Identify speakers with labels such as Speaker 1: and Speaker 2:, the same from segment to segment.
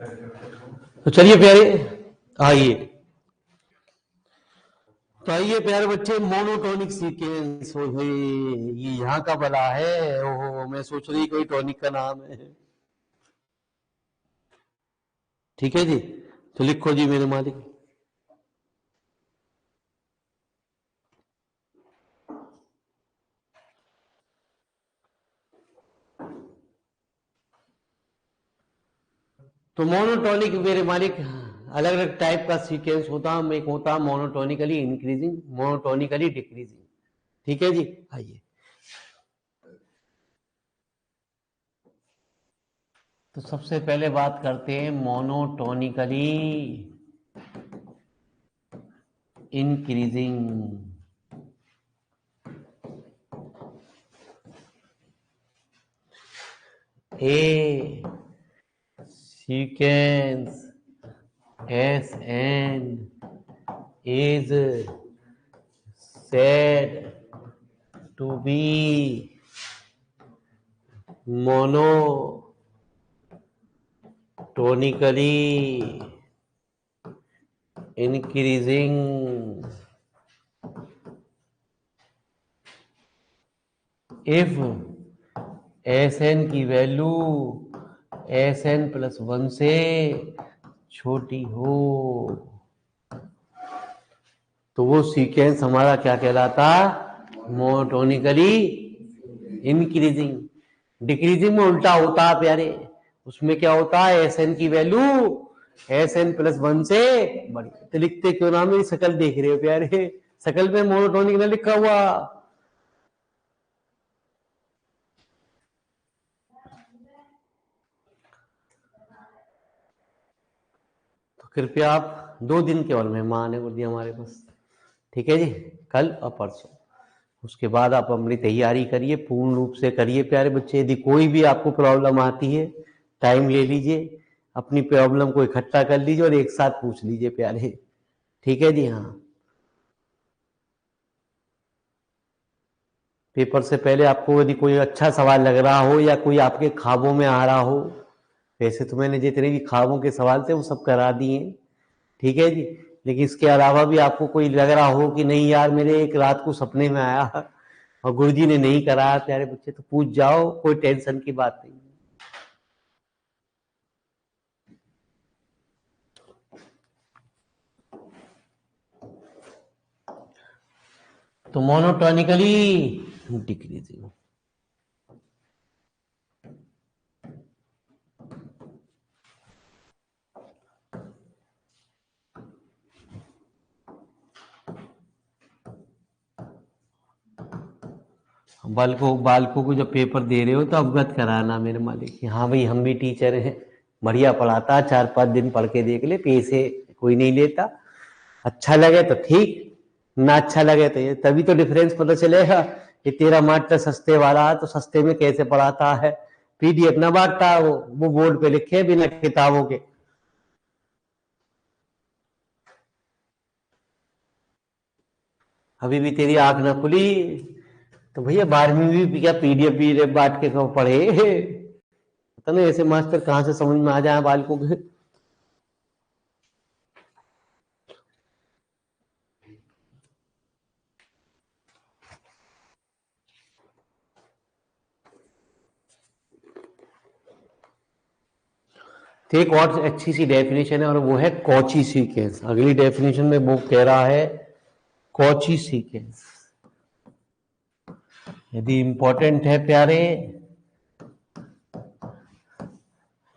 Speaker 1: तो चलिए प्यारे आइए, तो आइए प्यारे बच्चे, मोनोटोनिक सीक्वेंस। हो ये यहाँ का बला है। ओहो, मैं सोच रही कोई टॉनिक का नाम है। ठीक है जी, तो लिखो जी मेरे मालिक। तो मोनोटोनिक मेरे मालिक अलग अलग टाइप का सीक्वेंस होता है। एक होता है मोनोटोनिकली इंक्रीजिंग, मोनोटोनिकली डिक्रीजिंग। ठीक है जी, आइए। तो सबसे पहले बात करते हैं monotonically increasing. A sequence Sn is said to be monotonically increasing if Sn की वैल्यू Sn प्लस 1 से छोटी हो। तो वो सीक्वेंस हमारा क्या कहलाता? Monotonically increasing. डिक्रीजिंग में उल्टा होता है प्यारे। उसमें क्या होता है? Sn की वैल्यू Sn प्लस 1 से बड़ी। तो लिखते क्यों ना? मेरी शकल देख रहे हो प्यारे, शकल पे मोनोटोनिक ना लिखा हुआ। तो कृपया आप 2 दिन केवल मेहमान है बोलिए हमारे पास। ठीक है जी, कल और परसों। उसके बाद आप अपनी तैयारी करिए, पूर्ण रूप से करिए प्यारे बच्चे। यदि कोई भी आपको प्रॉब्लम आती है, टाइम ले लीजिए, अपनी प्रॉब्लम को इकट्ठा कर लीजिए और एक साथ पूछ लीजिए प्यारे। ठीक है जी, हाँ। पेपर से पहले आपको यदि कोई अच्छा सवाल लग रहा हो या कोई आपके ख्वाबों में आ रहा हो, वैसे तो मैंने जितने भी ख्वाबों के सवाल थे वो सब करा दिए। ठीक है जी, लेकिन इसके अलावा भी आपको कोई लग रहा हो कि नहीं यार मेरे एक रात को सपने में आया और गुरुजी ने नहीं कराया प्यारे बच्चे, तो पूछ जाओ, कोई टेंशन की बात नहीं। तो मोनोटोनिकली डिक्रीजिंग। बालकों को जब पेपर दे रहे हो तो अवगत कराना मेरे मालिक कि हाँ भाई हम भी टीचर हैं, बढ़िया पढ़ाता, 4-5 दिन पढ़ के देख ले, पैसे कोई नहीं लेता। अच्छा लगे तो ठीक, ना अच्छा लगे तो ये, तभी तो डिफरेंस पता चलेगा कि तेरा मास्टर सस्ते वाला है तो सस्ते में कैसे पढ़ाता है। पीडीएफ ना बांटता, वो बोर्ड पे लिखे बिना किताबों के। अभी भी तेरी आंख ना खुली तो भैया 12वीं में भी क्या पीडीएफ बांट के पढ़े? पता नहीं ऐसे मास्टर कहां से समझ में आ जाए बालकों के। तो एक और अच्छी सी डेफिनेशन है और वो है कॉची सीक्वेंस। अगली डेफिनेशन में वो कह रहा है कॉची सीक्वेंस। यदि इंपॉर्टेंट है प्यारे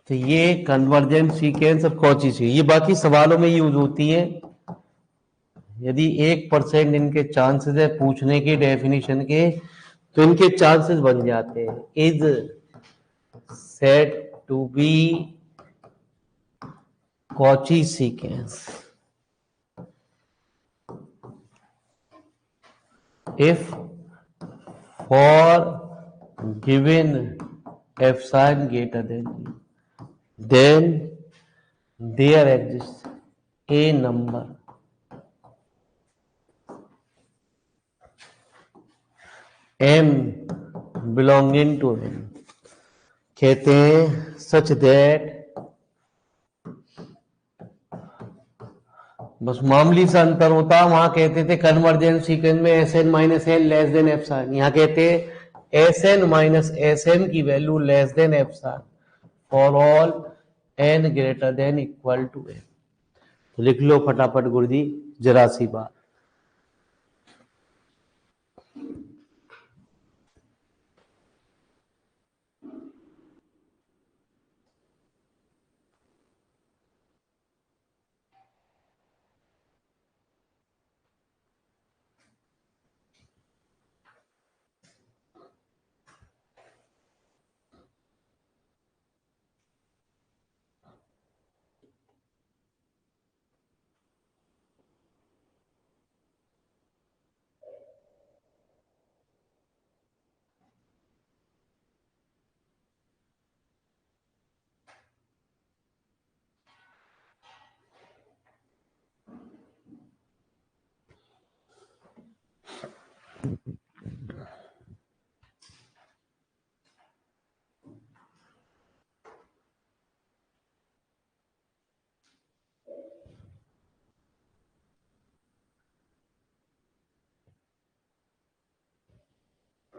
Speaker 1: तो ये कन्वर्जेंट सीक्वेंस और कॉची सी, ये बाकी सवालों में यूज होती है। यदि 1% इनके चांसेस है पूछने के डेफिनेशन के, तो इनके चांसेस बन जाते हैं। Is said to be Cauchy sequence if for given epsilon greater than e, then there exists a number m belonging to n, कहते हैं such that बस मामूली सा अंतर होता, वहां कहते थे कन्वर्जेंस सीक्वेंस में s n minus n less than epsilon, यहाँ कहते हैं s n minus s m की value less than epsilon for all n greater than equal to n. तो लिख लो फटाफट गुरुजी जरा सी बात।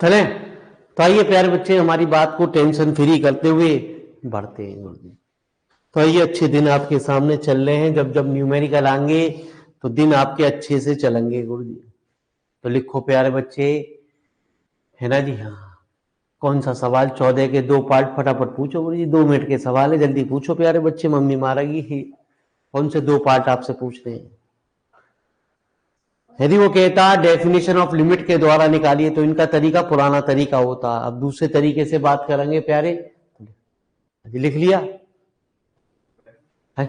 Speaker 1: चले तो आइए प्यारे बच्चे, हमारी बात को टेंशन फ्री करते हुए बढ़ते हैं गुरुजी। तो आइए, अच्छे दिन आपके सामने चल रहे हैं, जब जब न्यूमेरिकल आएंगे तो दिन आपके अच्छे से चलेंगे गुरुजी। तो लिखो प्यारे बच्चे, है ना जी। हाँ, कौन सा सवाल? 14 के 2 पार्ट फटाफट पूछो गुरुजी, 2 मिनट के सवाल है, जल्दी पूछो प्यारे बच्चे, मम्मी मारेगी। कौन से 2 पार्ट आपसे पूछते हैं? यदि वो कहता डेफिनेशन ऑफ लिमिट के द्वारा निकालिए, तो इनका तरीका पुराना तरीका होता। अब दूसरे तरीके से बात करेंगे प्यारे। लिख लिया है?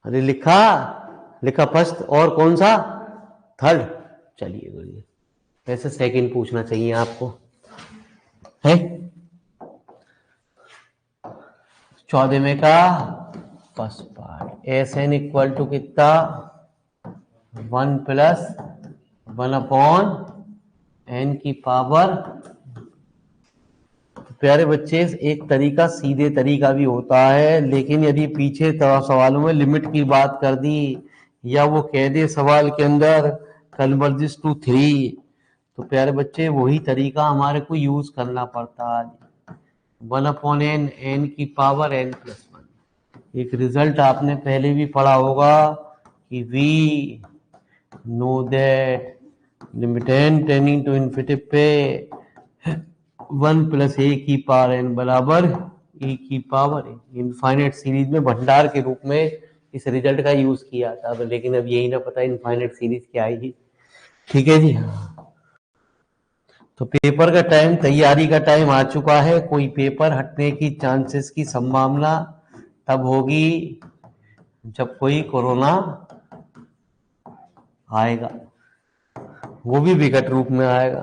Speaker 1: अरे लिखा, लिखा फर्स्ट, और कौन सा? थर्ड। चलिए गुरुजी, वैसे सेकंड पूछना चाहिए आपको, है? 14 में का first part, S N equal to कितना? 1 + 1 एन की पावर। प्यारे बच्चे, एक तरीका सीधे तरीका भी होता है, लेकिन यदि पीछे सवालों में लिमिट की बात कर दी, या वो कह दे सवाल के अंदर कन्वर्जेस टू 3, तो प्यारे बच्चे वही तरीका हमारे को यूज करना पड़ता है। 1/n, एन की पावर n+1। एक रिजल्ट आपने पहले भी पढ़ा होगा कि we know that limit n tending to infinity पे 1 + a की पावर n बराबर e की पावर इनफाइनाइट सीरीज में भंडार के रूप में इस रिजल्ट का यूज किया था। लेकिन अब यही ना पता इनफाइनाइट सीरीज क्या आएगी। ठीक है जी। तो पेपर का टाइम, तैयारी का टाइम आ चुका है। कोई पेपर हटने की चांसेस की संभावना तब होगी जब कोई कोरोना आएगा, वो भी विकट रूप में आएगा।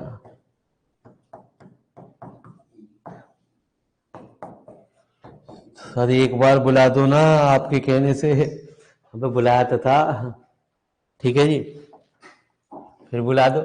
Speaker 1: सर एक बार बुला दो ना, आपके कहने से हमें बुलाया तो था। ठीक है जी, फिर बुला दो।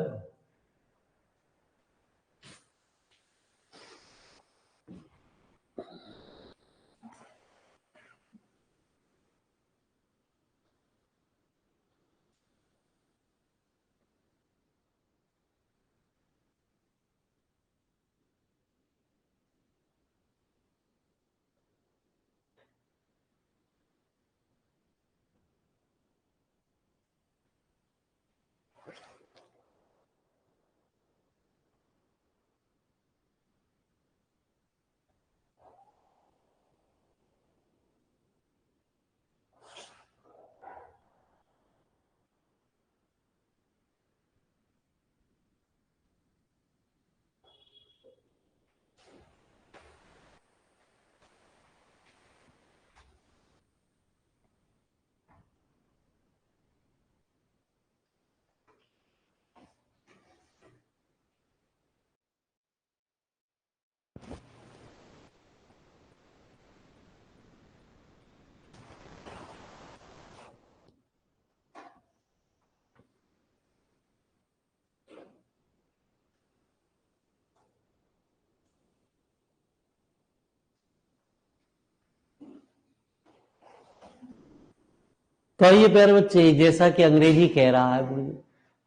Speaker 1: तो ये प्यारे बच्चे, जैसा कि अंग्रेजी कह रहा है,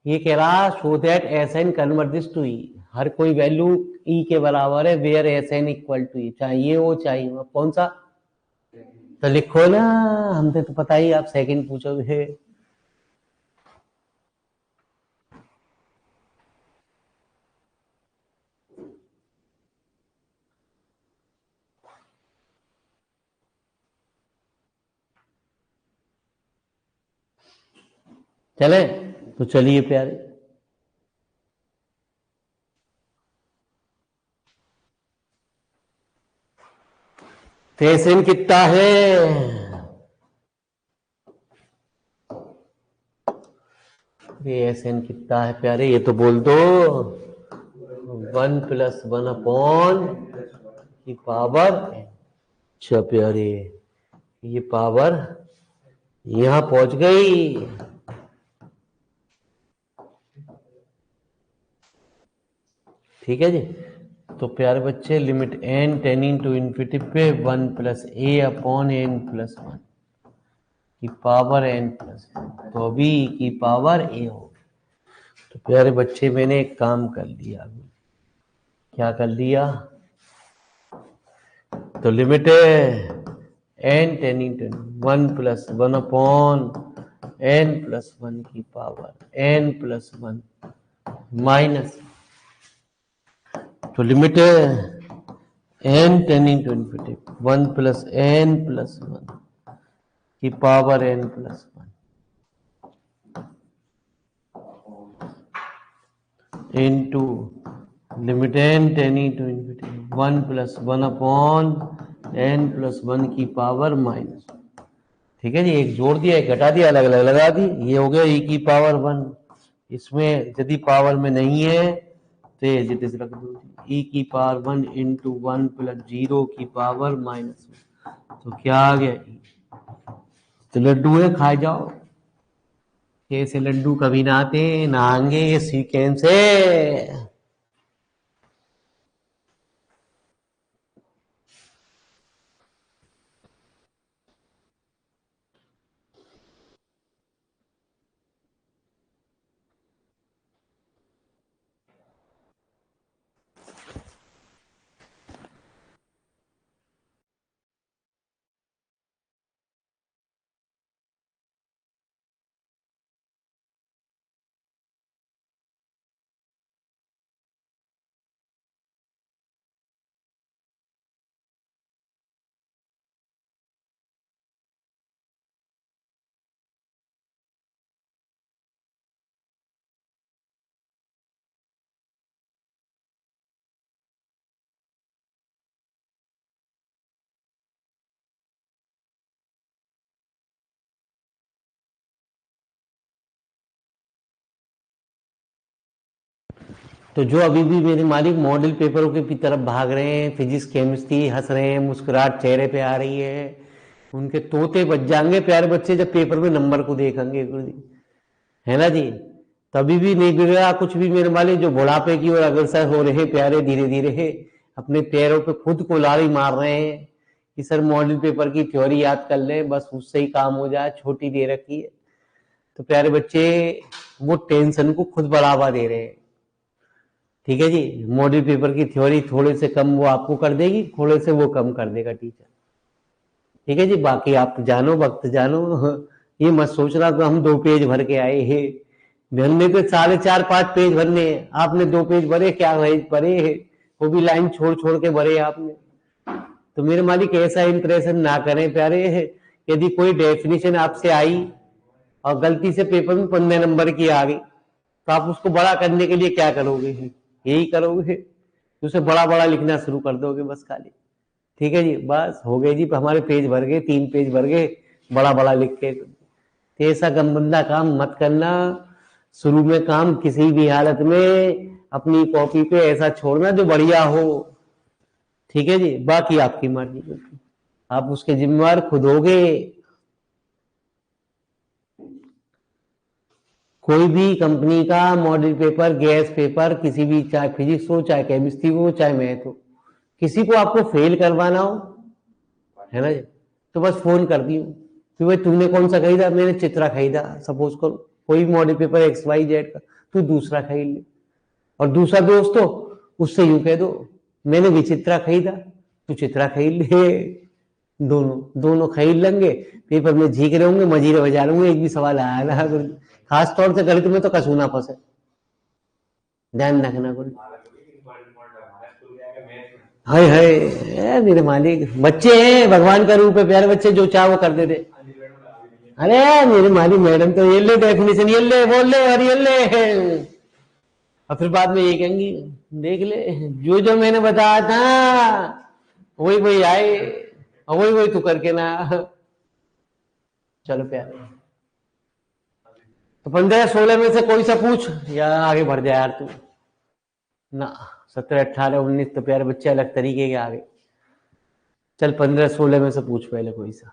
Speaker 1: ये कह रहा show that s n convert this to e, हर कोई वैल्यू ई के बराबर है where s N equal to e, चाहे ये हो चाहे वो, कौन सा। तो लिखो ना, हमसे तो पता ही, आप सेकंड पूछोगे। चले तो चलिए प्यारे, तो एस एन कितना है, ये एस एन कितना है प्यारे, ये तो बोल दो। 1+1 की पावर, अच्छा प्यारे, ये पावर यहां पहुंच गई। ठीक है जी। तो प्यारे बच्चे, limit n tending to infinity पे 1+a/n+1 की पावर n+1, तो अभी की पावर a हो। तो प्यारे बच्चे, मैंने एक काम कर लिया अभी, क्या कर लिया, तो limit n tending to 1+1/n+1 की पावर n+1 माइनस, तो limit n tending to infinity 1+n+1 की power n+1 into limit n tending to infinity 1+1/n+1 की पावर माइनस। ठीक है जी, एक जोड़ दिया, एक घटा दिया, अलग अलग लगा दी, ये हो गया e की पावर 1। इसमें यदि पावर में नहीं है तो एज इट इज रख दो, e की पावर 1 इंटू 1+0 की पावर -1, तो क्या आ गया e। तो लड्डू है, खा जाओ, ऐसे लड्डू कभी ना आते ना आएंगे, ये सीक्वेंस है। तो जो अभी भी मेरे मालिक मॉडल पेपरों की तरफ भाग रहे हैं, फिजिक्स केमिस्ट्री, हंस रहे हैं, मुस्कुराहट चेहरे पे आ रही है, उनके तोते बच जाएंगे प्यारे बच्चे जब पेपर में नंबर को देखेंगे, है ना जी। तभी भी नहीं बिगड़ा कुछ भी मेरे मालिक, जो बुढ़ापे की ओर अग्रसर हो रहे प्यारे, धीरे धीरे अपने पैरों पे खुद को लाड़ी मार रहे हैं कि सर मॉडल पेपर की थ्योरी याद कर ले, बस उससे ही काम हो जाए, छोटी दे रखी है। तो प्यारे बच्चे, वो टेंशन को खुद बढ़ावा दे रहे हैं। ठीक है जी, मॉडल पेपर की थ्योरी थोड़े से कम वो आपको कर देगी, थोड़े से वो कम कर देगा टीचर। ठीक है जी, बाकी आप जानो, वक्त जानो, ये मत सोचना तो हम 2 पेज भर के आए हैं, भरने पे 4.5-5 पेज भरने हैं, आपने 2 पेज भरे, क्या भरे, वो भी लाइन छोड़ छोड़ के भरे आपने। तो मेरे मालिक ऐसा इंप्रेशन ना करें प्यारे, यदि कोई डेफिनेशन आपसे आई और गलती से पेपर में 15 नंबर की आ गई, तो आप उसको बड़ा करने के लिए क्या करोगे, यही करोगे, उसे बड़ा बड़ा लिखना शुरू कर दोगे बस खाली। ठीक है जी, बस हो गए जी, हमारे पेज भर गए, 3 पेज भर गए बड़ा बड़ा लिख के। तो ऐसा गंदा काम मत करना, शुरू में काम किसी भी हालत में अपनी कॉपी पे ऐसा छोड़ना जो बढ़िया हो। ठीक है जी, बाकी आपकी मर्जी, आप उसके जिम्मेवार खुद होगे। कोई भी कंपनी का मॉडल पेपर, गैस पेपर, किसी भी, चाहे फिजिक्स हो, चाहे केमिस्ट्री हो, चाहे मैथ हो, किसी को आपको फेल करवाना हो, है ना जी, तो बस फोन कर दियो, तो भाई तूने कौन सा खरीदा? मैंने चित्रा खरीदा, सपोज करो कोई model paper X Y Z का, तू दूसरा खरीद ले। और दूसरा दोस्त हो, उससे यूं कह दो मैंने भी चित्रा खरीदा, तू चित्रा खरीद ले। दोनों दोनों खरीद लेंगे, पेपर में झीक रहे होंगे, मजीरे बजा रहे होंगे, एक भी सवाल आया ना। खास तौर से गणित में तो कसूँ ना फंसे, ध्यान रखना कुछ। हाय हाय, मेरे मालिक, बच्चे हैं भगवान का रूप है, प्यारे बच्चे, जो चाहे वो कर देते। अरे मेरे मालिक, मैडम तो ये ले डेफिनेशन, ये ले बोल ले और ये ले, और फिर बाद में ये कहेंगी देख ले जो जो मैंने बताया था वही वही आए, और वही वही तू करके ना। चलो प्यारे, तो 15-16 में से कोई सा पूछ या आगे बढ़ जाए यार तू ना। 17-18-19 तो प्यारे बच्चे अलग तरीके के आगे। चल 15-16 में से पूछ पहले कोई सा।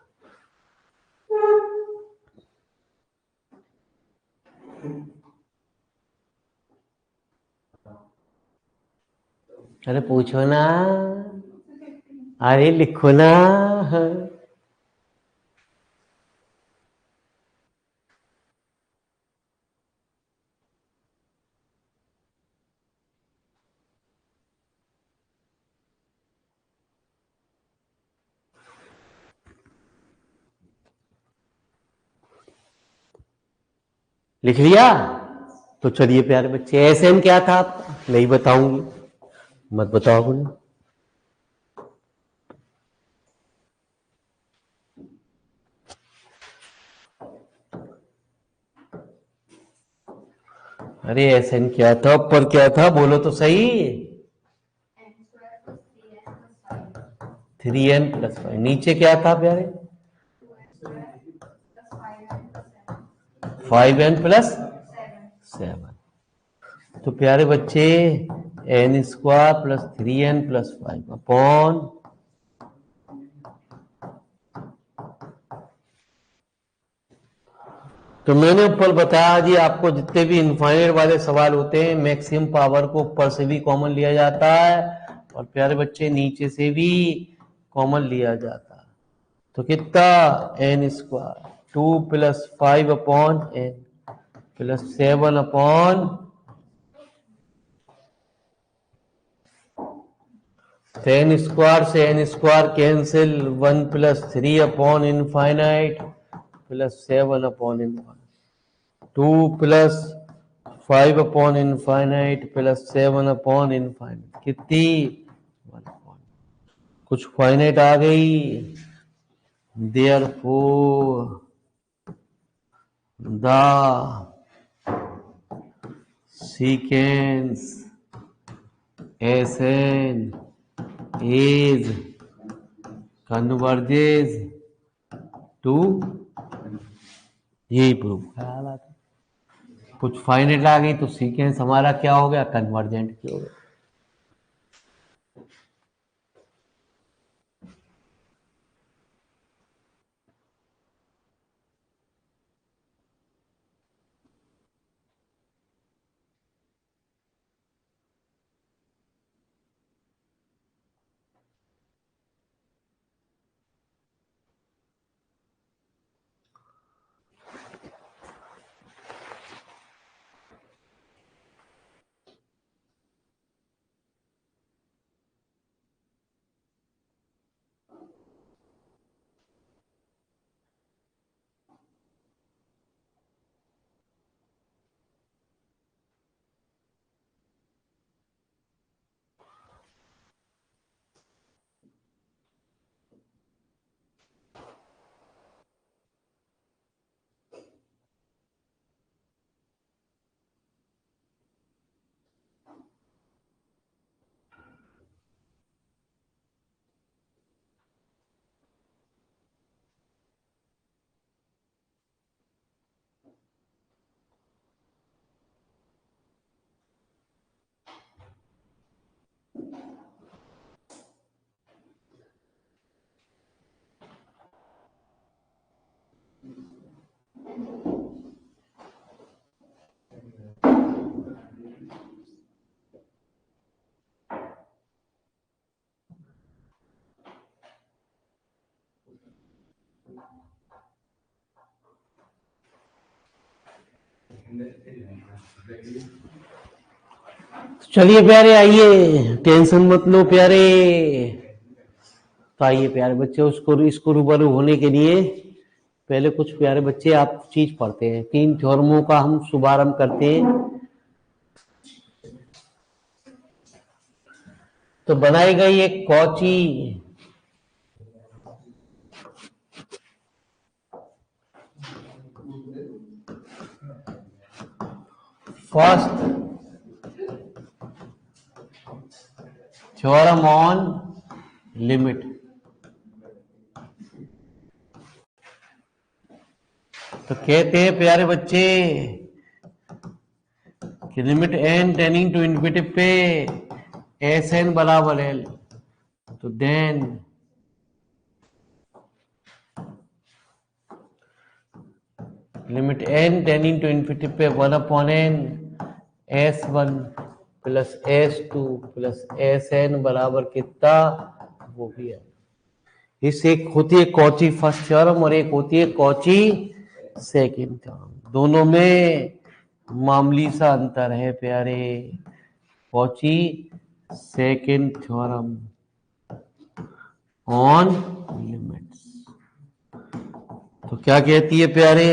Speaker 1: अरे पूछो ना, अरे लिखो ना। लिख लिया? तो चलिए प्यारे बच्चे, एसएन क्या था आपका? नहीं बताऊंगी, मत बताओ बोले। अरे एसएन क्या था, ऊपर क्या था, बोलो तो सही। 3n+5, नीचे क्या था प्यारे? 5n+7। तो प्यारे बच्चे n² + 3n+5 अपॉन, तो मैंने ऊपर बताया जी आपको, जितने भी इनफाइनाइट वाले सवाल होते हैं मैक्सिमम पावर को ऊपर से भी कॉमन लिया जाता है और प्यारे बच्चे नीचे से भी कॉमन लिया जाता है। तो कितना? n², 2+5/n+7 n² से n² कैंसिल, 1+3/इनफाइनाइट +7/इनफाइनाइट, 2+5/इनफाइनाइट +7/इनफाइनाइट, कितनी? 1। कुछ फाइनाइट आ गई, therefore the sequence Sn is converges to, यही प्रूफ ख्याल आता। कुछ फाइनाइट आ गई तो सीक्वेंस हमारा क्या हो गया? कन्वर्जेंट हो गया। चलिए प्यारे, आइए, टेंशन मत लो प्यारे। तो आइए प्यारे बच्चे, उसको इसको रूबरू होने के लिए पहले कुछ प्यारे बच्चे आप चीज पढ़ते हैं। 3 थ्योरमों का हम शुभारंभ करते हैं। तो बनाई गई एक Cauchy, first theorem on limit. तो कहते हैं प्यारे बच्चे कि limit n tending to infinity पे एस एन बराबर एल, तो then limit n tending to infinity पे 1/n s1 plus s2 plus sn बराबर कितना, वो भी है। इस एक होती है कॉची फर्स्ट थ्योरम और एक होती है कॉची सेकंड थ्योरम। दोनों में मामूली सा अंतर है प्यारे। Cauchy second theorem on limits. तो क्या कहती है प्यारे,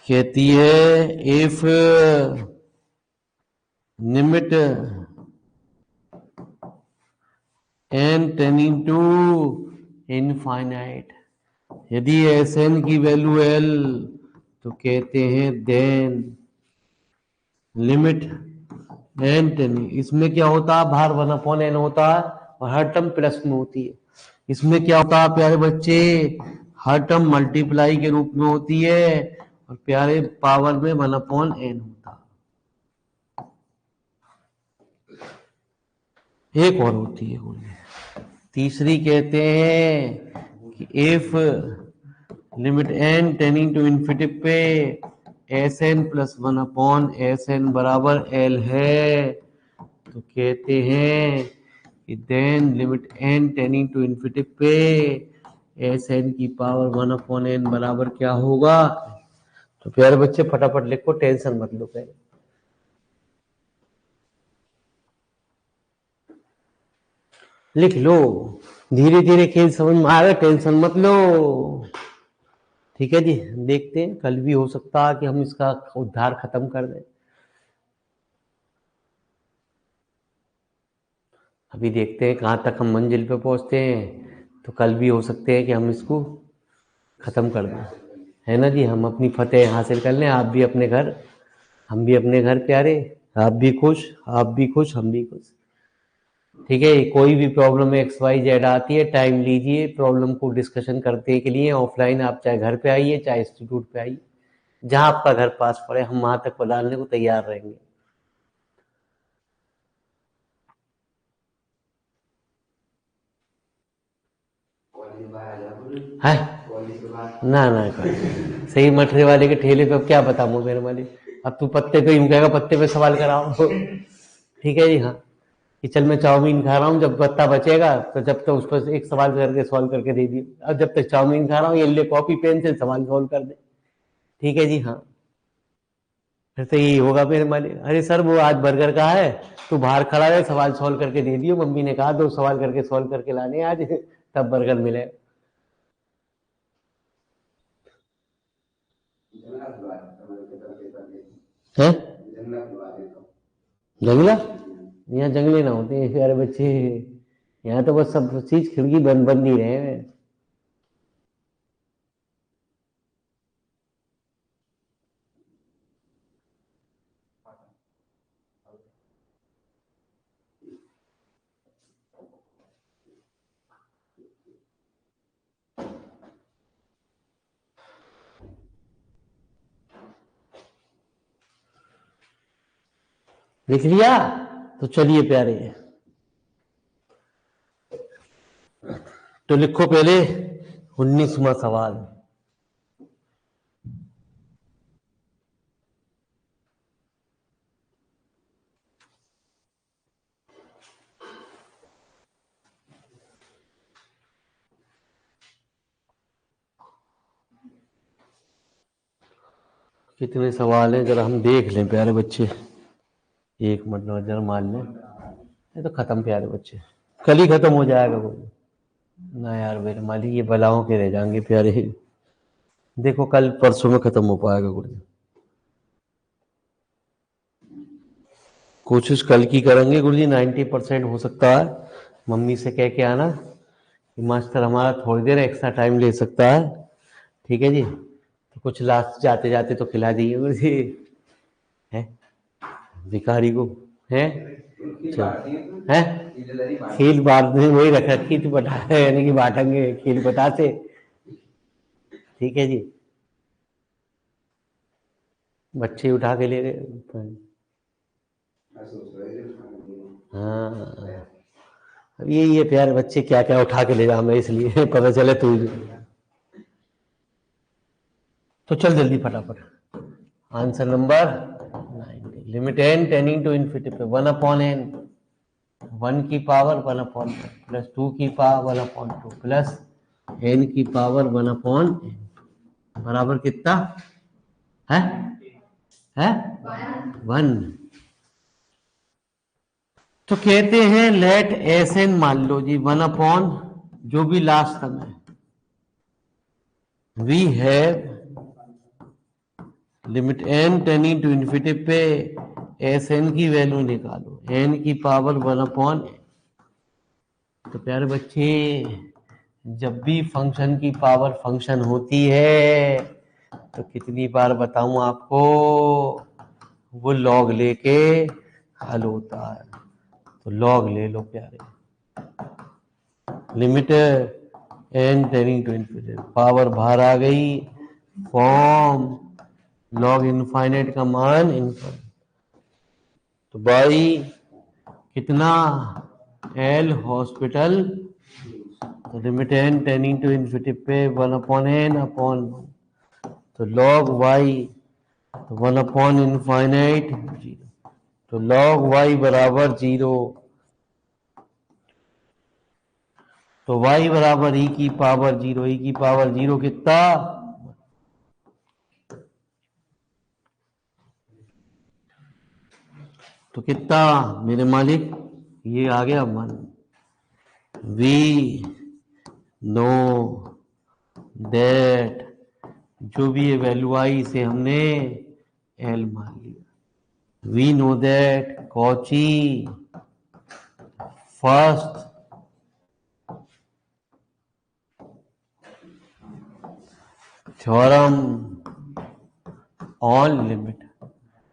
Speaker 1: कहती है if limit n tending to infinite, यदि एस एन की वैल्यू एल, तो कहते हैं देन लिमिट एन टेनिंग, इसमें क्या होता है, भार 1/n होता है और हर टर्म प्लस में होती है। इसमें क्या होता है प्यारे बच्चे, हर टर्म मल्टीप्लाई के रूप में होती है और प्यारे पावर में 1/n होता है। एक और होती है कोई, तीसरी कहते हैं कि if limit n tending to infinity पे एस एन प्लस 1/SN बराबर एल है, तो कहते हैं कि then limit n tending to infinity पे एस एन की पावर 1/n बराबर क्या होगा। तो प्यारे बच्चे फटाफट लिखो, टेंशन मत लो पहले। लिख लो, धीरे धीरे खेल समझ में आएगा, टेंशन मत लो। ठीक है जी, देखते हैं, कल भी हो सकता है कि हम इसका उद्धार खत्म कर दें। अभी देखते हैं कहाँ तक हम मंजिल पे पहुंचते हैं, तो कल भी हो सकते हैं कि हम इसको खत्म कर दें, है ना जी। हम अपनी फतेह हासिल कर लें, आप भी अपने घर, हम भी अपने घर प्यारे, आप भी खुश, आप भी खुश, हम भी खुश। ठीक है, कोई भी प्रॉब्लम एक्स वाई जेड आती है, टाइम लीजिए, प्रॉब्लम को डिस्कशन करने के लिए ऑफलाइन आप चाहे घर पे आइए चाहे इंस्टीट्यूट पे आइए, जहां आपका घर पास पड़े, हम वहां तक पधारने को तैयार रहेंगे। है ना ना सही, मठरे वाले के ठेले पे अब क्या बताऊं मेरे वाले, अब तू पत्ते पे यूं कहेगा, पत्ते पे सवाल कराओ। ठीक है जी, हाँ, कि चल मैं चाउमीन खा रहा हूँ, जब पत्ता बचेगा तो जब तक उस पर एक सवाल करके सॉल्व करके दे दिए, अब जब तक चाउमीन खा रहा हूँ ये ले कॉपी पेन से सवाल सॉल्व कर दे। ठीक है जी, हाँ, फिर तो यही होगा मेरे मालिक, अरे सर वो आज बर्गर का है, तू बाहर खड़ा है, सवाल सॉल्व करके दे दियो, मम्मी ने कहा 2 सवाल करके सॉल्व करके लाने आज, तब बर्गर मिले। हैं जंगला, यहाँ जंगले ना होते हैं प्यारे बच्चे, यहाँ तो बस सब चीज खिड़की बंद बंद ही रहे हैं। लिख लिया, तो चलिए प्यारे, तो लिखो पहले 19वां सवाल। कितने सवाल हैं जरा हम देख लें प्यारे बच्चे। एक मिनट नजर मार लें। ये तो खत्म प्यारे बच्चे, कल ही खत्म हो जाएगा वो। ना यार मेरे मालिक, ये बलाओं के रह जाएंगे प्यारे। देखो कल परसों में खत्म हो पाएगा गुरु। कोशिश कल की करेंगे गुरु जी, 90% हो सकता है। मम्मी से कह के आना कि मास्टर हमारा थोड़ी देर एक्स्ट्रा टाइम ले सकता है, ठीक है जी। तो कुछ लास्ट जाते जाते तो खिला दीजिए गुरु जी, है भिखारी को, है है खील बांटने वही रखा, खील बटा यानी कि बांटेंगे खील बता से, ठीक है जी। बच्चे उठा के ले गए। हाँ अब ये प्यारे बच्चे क्या क्या उठा के ले जाऊंगा, इसलिए पता चले तू। तो चल जल्दी फटाफट। Answer number 90, limit N tending to infinity पे 1/n, 1 की पावर 1/n प्लस 2 की पावर 1/2 प्लस n की पावर 1/n बराबर कितना है? है 1। तो कहते हैं लेट एस एन, मान लो जी 1/, जो भी लास्ट टर्म है, we have limit N tending to infinity पे एस एन की वैल्यू निकालो, एन की पावर 1/n। तो प्यारे बच्चे, जब भी फंक्शन की पावर फंक्शन होती है तो कितनी बार बताऊं आपको, वो लॉग लेके हल होता है। तो लॉग ले लो प्यारे, limit N tending to infinity, power बाहर आ गई, फॉर्म लॉग इनफाइनाइट का मान इनफाइनाइट। तो बाई कितना, एल हॉस्पिटल, तो limit N tending to infinity पे 1/n/1, तो लॉग वाई, तो 1/इनफाइनाइट 0, तो लॉग वाई बराबर 0, तो वाई बराबर ई की पावर 0, ई की पावर 0 कितना, तो कितना मेरे मालिक, ये आ गया मान। वी नो दैट, जो भी ये वैल्यू आई इसे हमने एल मान लिया। We know that Cauchy first theorem on limit,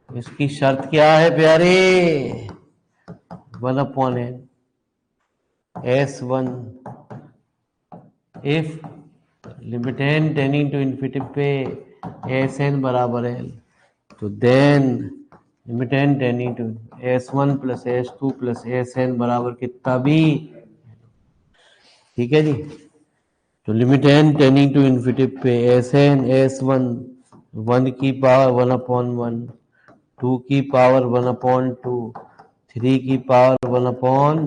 Speaker 1: इसकी शर्त क्या है प्यारे, 1/n S1 if limit N tending to infinity पे एस एन बराबर एल, तो then limit N tending to S1 plus S2 plus S N बराबर कितना भी, ठीक है जी। तो limit N tending to infinity पे एस एन S1 1 की पावर 1/1, 2 की पावर 1/2, 3 की पावर 1/3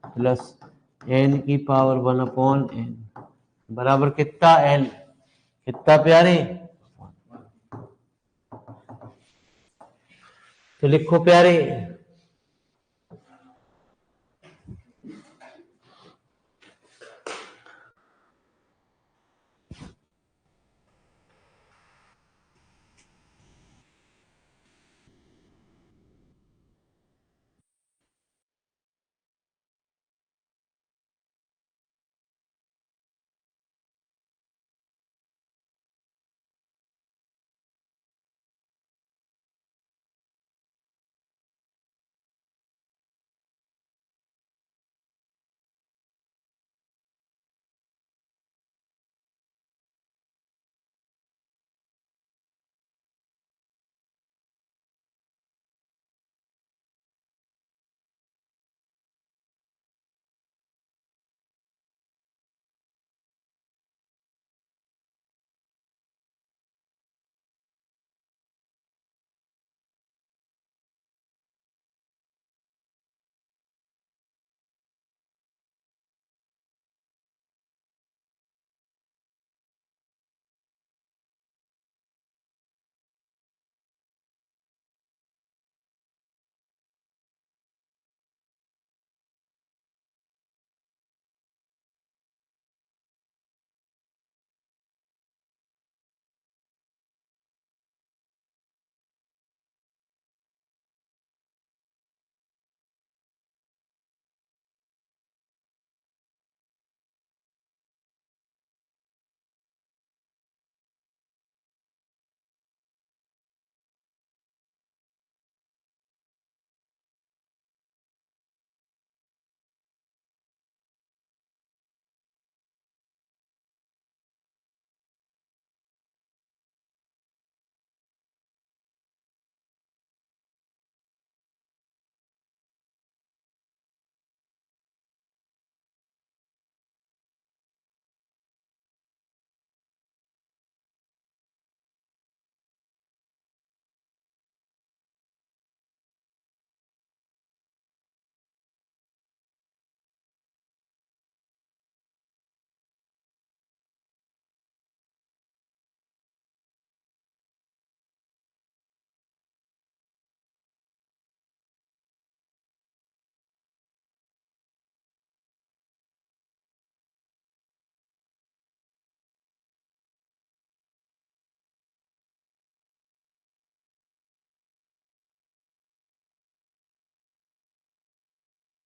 Speaker 1: प्लस n की पावर 1/n बराबर कितना l, कितना प्यारे, तो लिखो प्यारे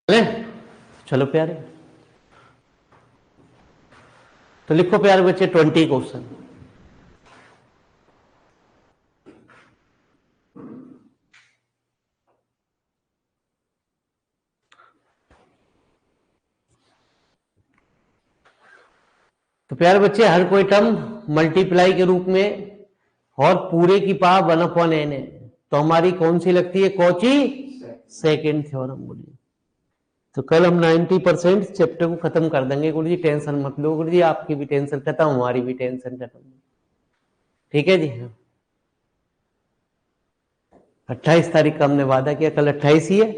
Speaker 1: चले चलो प्यारे, तो लिखो प्यारे बच्चे 20 क्वेश्चन। तो प्यारे बच्चे हर कोई टर्म मल्टीप्लाई के रूप में और पूरे की पावर 1/n है, तो हमारी कौन सी लगती है कौची? Second theorem. बोलिए। तो कल हम 90% चैप्टर को खत्म कर देंगे गुरु जी, टेंशन मत लो गुरु जी, आपकी भी टेंशन खत्म, हमारी भी टेंशन खत्म। ठीक है जी। 28 तारीख का हमने वादा किया, कल 28 ही है,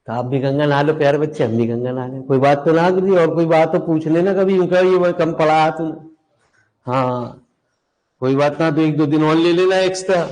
Speaker 1: तो आप भी गंगा नहा लो प्यारे बच्चे, हम भी गंगा नहा लें। कोई बात तो ना गुरु जी, और कोई बात तो पूछ लेना कभी, यूं कहो ये कम पढ़ा तुमने। हाँ कोई बात ना, तो 1-2 दिन और ले लेना एक्स्ट्रा।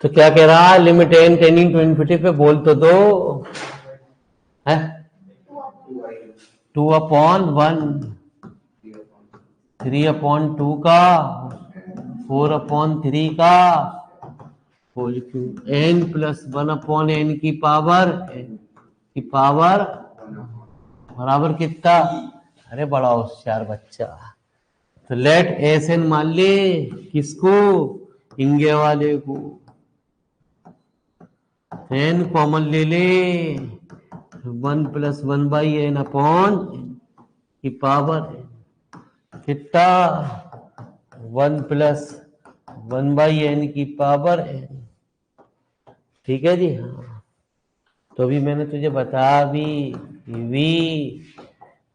Speaker 1: तो क्या कह रहा है, limit n tending to infinity पे बोल तो दो है। 2/1, 3/2 का, 4/3 का whole cube, n plus 1/n की पावर बराबर कितना? अरे बड़ा होशियार बच्चा। तो लेट एस एन मान ले, किसको? इंगे वाले को। एन कॉमन ले ले, 1+1/n/n की पावर कितना? 1+1/n की पावर n। ठीक है जी। हाँ तो अभी मैंने तुझे बताया भी, we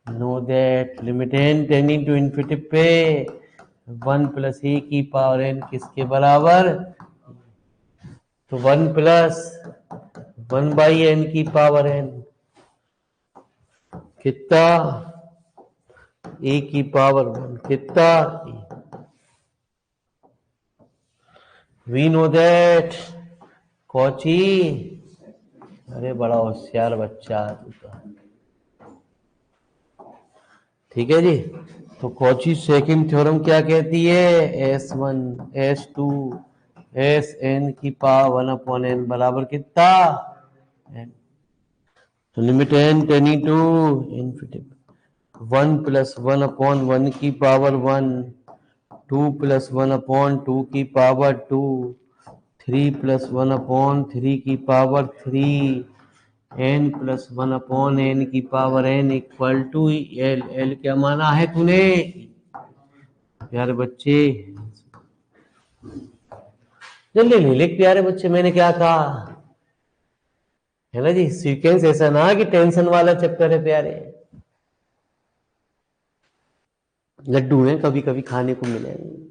Speaker 1: know that limit n tending to infinity पे 1+e की पावर n किसके बराबर? तो 1+1/n की पावर n कितना? e की पावर 1 कितना? We know that Cauchy. अरे बड़ा होशियार बच्चा तू तो। ठीक है जी। तो कौची सेकंड थ्योरम क्या कहती है? S1 S2 Sn की पावर 1/n बराबर कितना? n। तो limit n tending to infinity 1+1/1 की पावर 1, 2+1/2 की पावर 2, 3+1/3 की पावर 3, n+1/n की power n equal to L. L क्या माना है तूने प्यारे बच्चे? जल्दी नहीं लिख प्यारे बच्चे, मैंने क्या कहा है ना जी, सीक्वेंस ऐसा ना कि टेंशन वाला चक्कर है प्यारे। लड्डू हैं, कभी कभी खाने को मिलेंगे।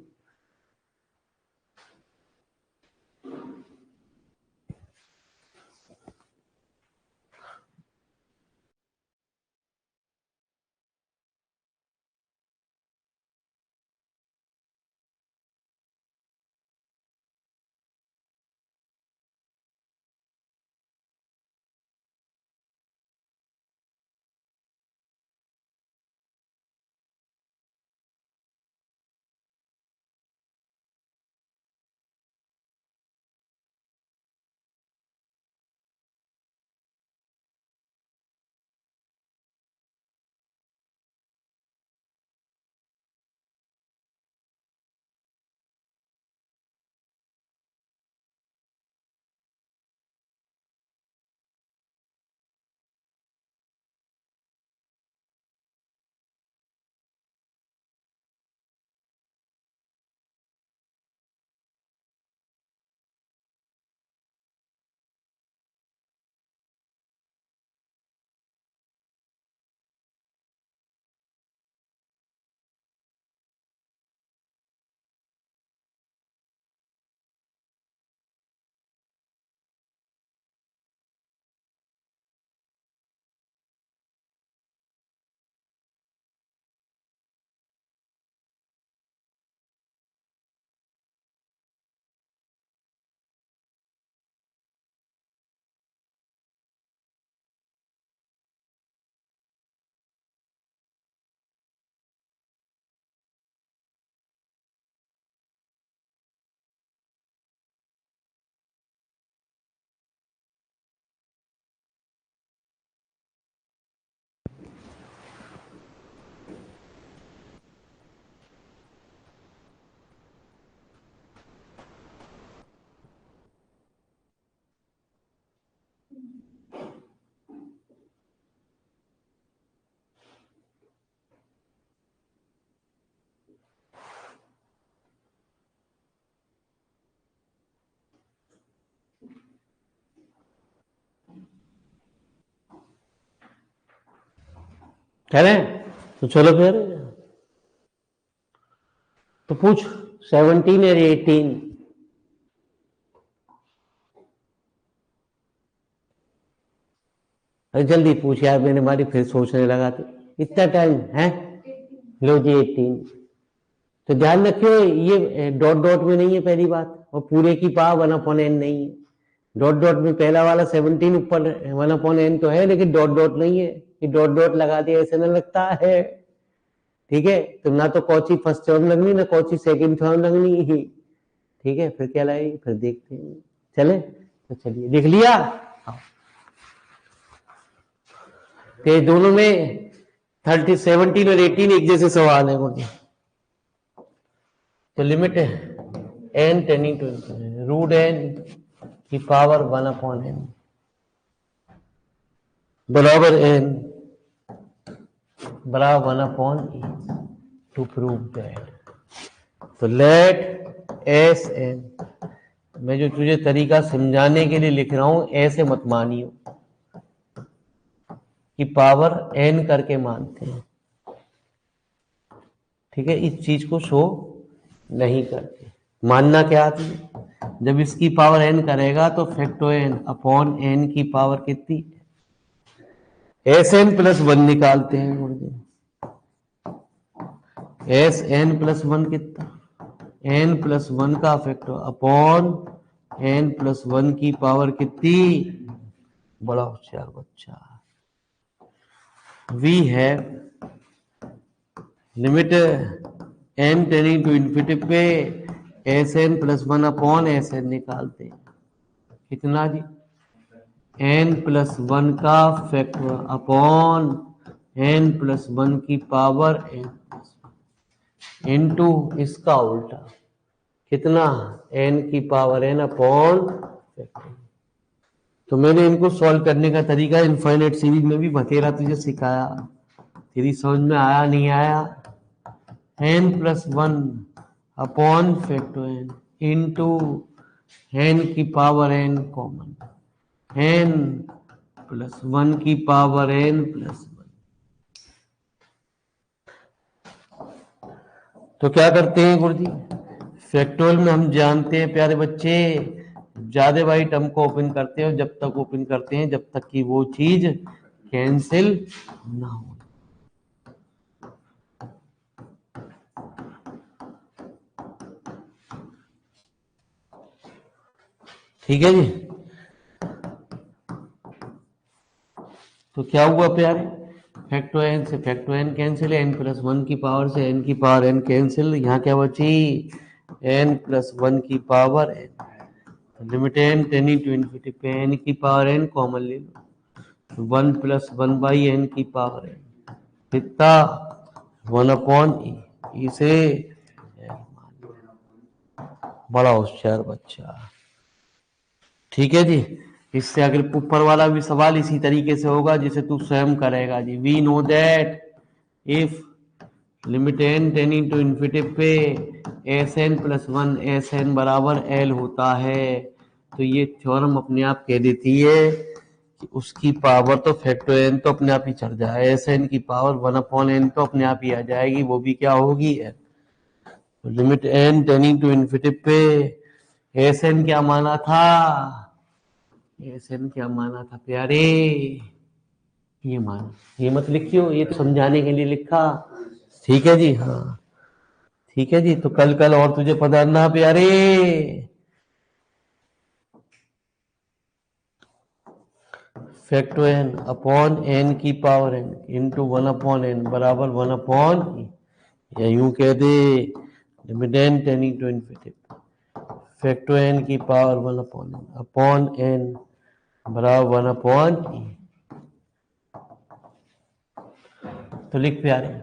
Speaker 1: कह रहे हैं तो चलो फिर तो पूछ 17 और 18। अरे जल्दी पूछ यार, मैंने हमारी फिर सोचने लगा तो इतना टाइम है। लो जी 18। तो ध्यान रखियो ये डॉट डॉट में नहीं है पहली बात, और पूरे की पावर 1/n नहीं है। डॉट डॉट में पहला वाला 17 ऊपर 1/n तो है, लेकिन डॉट डॉट नहीं है। ये डॉट डॉट लगा दिया ऐसे ना लगता है। ठीक है, तो ना तो कौची फर्स्ट टर्म लगनी ना कौची सेकंड टर्म लगनी। ठीक है, फिर क्या लगेगी फिर देखते हैं। चले तो चलिए लिख लिया। तो दोनों में 17 और 18 एक जैसे सवाल है मुझे। तो लिमिट है n tending to root n की पावर 1/n बराबर n बराबर 1/e टू प्रूव दैट। तो लेट एस एन, मैं जो तुझे तरीका समझाने के लिए लिख रहा हूं ऐसे मत मानियो कि पावर n करके मानते हैं। ठीक है, इस चीज को शो नहीं करते। मानना क्या थी, जब इसकी पावर n करेगा तो फैक्टो n अपॉन n की पावर कितनी, एस एन प्लस वन निकालते हैं गुरुदेव। एस एन प्लस वन कितना, n प्लस वन का factor upon n plus one की पावर कितनी। बड़ा होशियार बच्चा। वी है limit n tending to infinity पे S N plus one upon s n निकालते हैं। कितना जी, n प्लस वन का factor upon n plus one की पावर n इंटू इसका उल्टा कितना, n की पावर n अपॉन फैक्टर। तो मैंने इनको सॉल्व करने का तरीका इनफाइनाइट सीरीज में भी बतेरा तुझे सिखाया, तेरी समझ में आया नहीं आया। n plus one upon factor n into n की power n common, n plus one की पावर n प्लस वन। तो क्या करते हैं गुरुजी, फैक्टोरियल में हम जानते हैं प्यारे बच्चे, ज्यादा बाई टर्म को ओपन करते हैं, जब तक ओपन करते हैं जब तक कि वो चीज कैंसिल ना हो। ठीक है जी। तो क्या हुआ प्यारे, फैक्टो एन से फैक्टो n cancel, n plus one की पावर से एन की पावर एन कैंसिल, यहाँ क्या बची एन प्लस वन की power n. Limit N tending to infinity पे एन की पावर एन कॉमन ले लो, one plus one by n की पावर एन कितना, वन अपॉन ई, इसे बड़ा होशियार बच्चा। ठीक है जी। इससे अगर ऊपर वाला भी सवाल इसी तरीके से होगा जिसे तू स्वयं करेगा जी। We know that if limit N tending to infinity पे S N plus one s N बराबर एल होता है, तो ये थ्योरम अपने आप कह देती है कि उसकी पावर तो फैक्टर एन तो अपने आप ही चढ़ जाए, एस एन की पावर वन अपॉन एन तो अपने आप ही आ जाएगी, वो भी क्या होगी एन। तो limit N tending to infinity पे एस एन क्या माना था, एस एन क्या माना था प्यारे, ये माना, ये मत लिखियो, ये तो समझाने के लिए लिखा। ठीक है जी, हाँ ठीक है जी। तो कल कल और तुझे पधारना प्यारे। फैक्टर एन अपॉन एन की power n into one upon n बराबर वन अपॉन, या यूं कह दे limit N tending to infinity factor n की पावर वन अपॉन एन बराबर वन अपॉन ई। तो लिख प्यारे।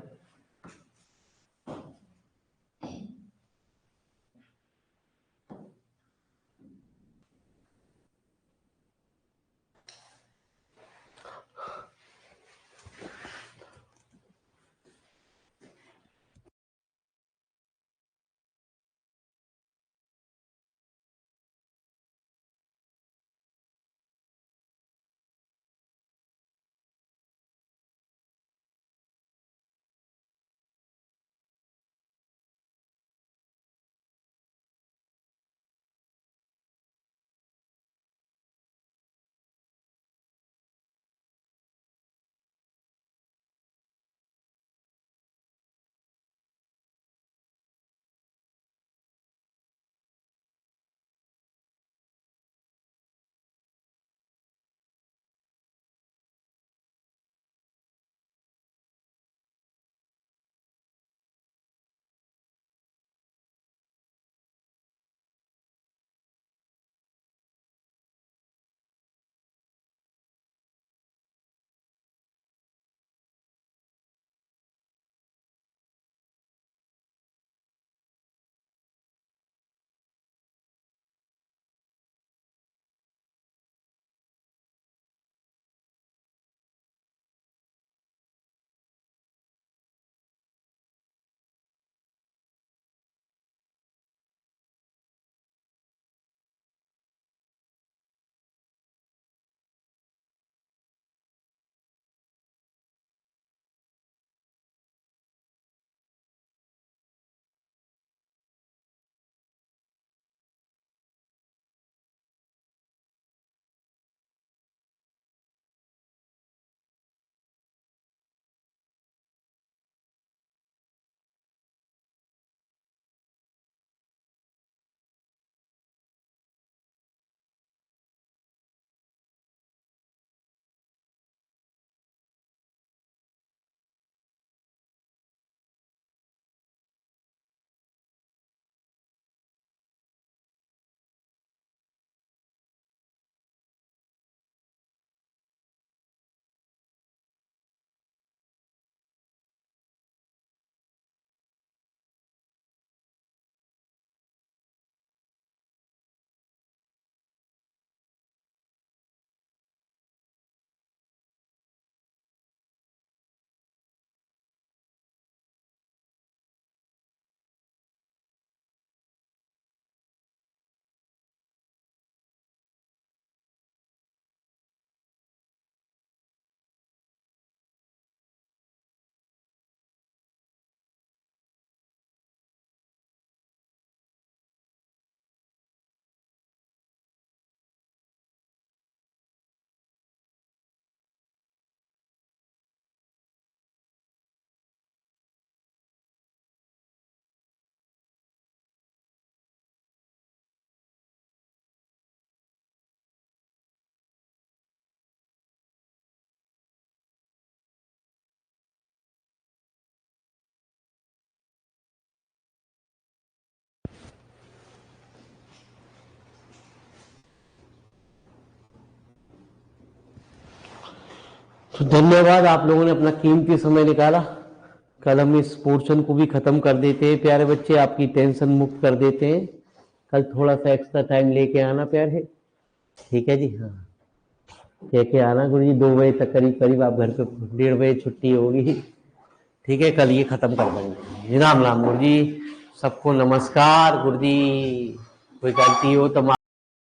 Speaker 1: तो धन्यवाद, आप लोगों ने अपना कीमती समय निकाला। कल हम इस पोर्शन को भी खत्म कर देते हैं प्यारे बच्चे, आपकी टेंशन मुक्त कर देते हैं। कल थोड़ा सा एक्स्ट्रा टाइम लेके आना प्यारे, ठीक है जी। हाँ, कह के आना गुरु जी 2 बजे तक करीब करीब आप घर पे, 1:30 बजे छुट्टी होगी, ठीक है। कल ये खत्म कर देंगे। राम राम गुरु जी, सबको नमस्कार गुरु जी। कोई गलती हो तो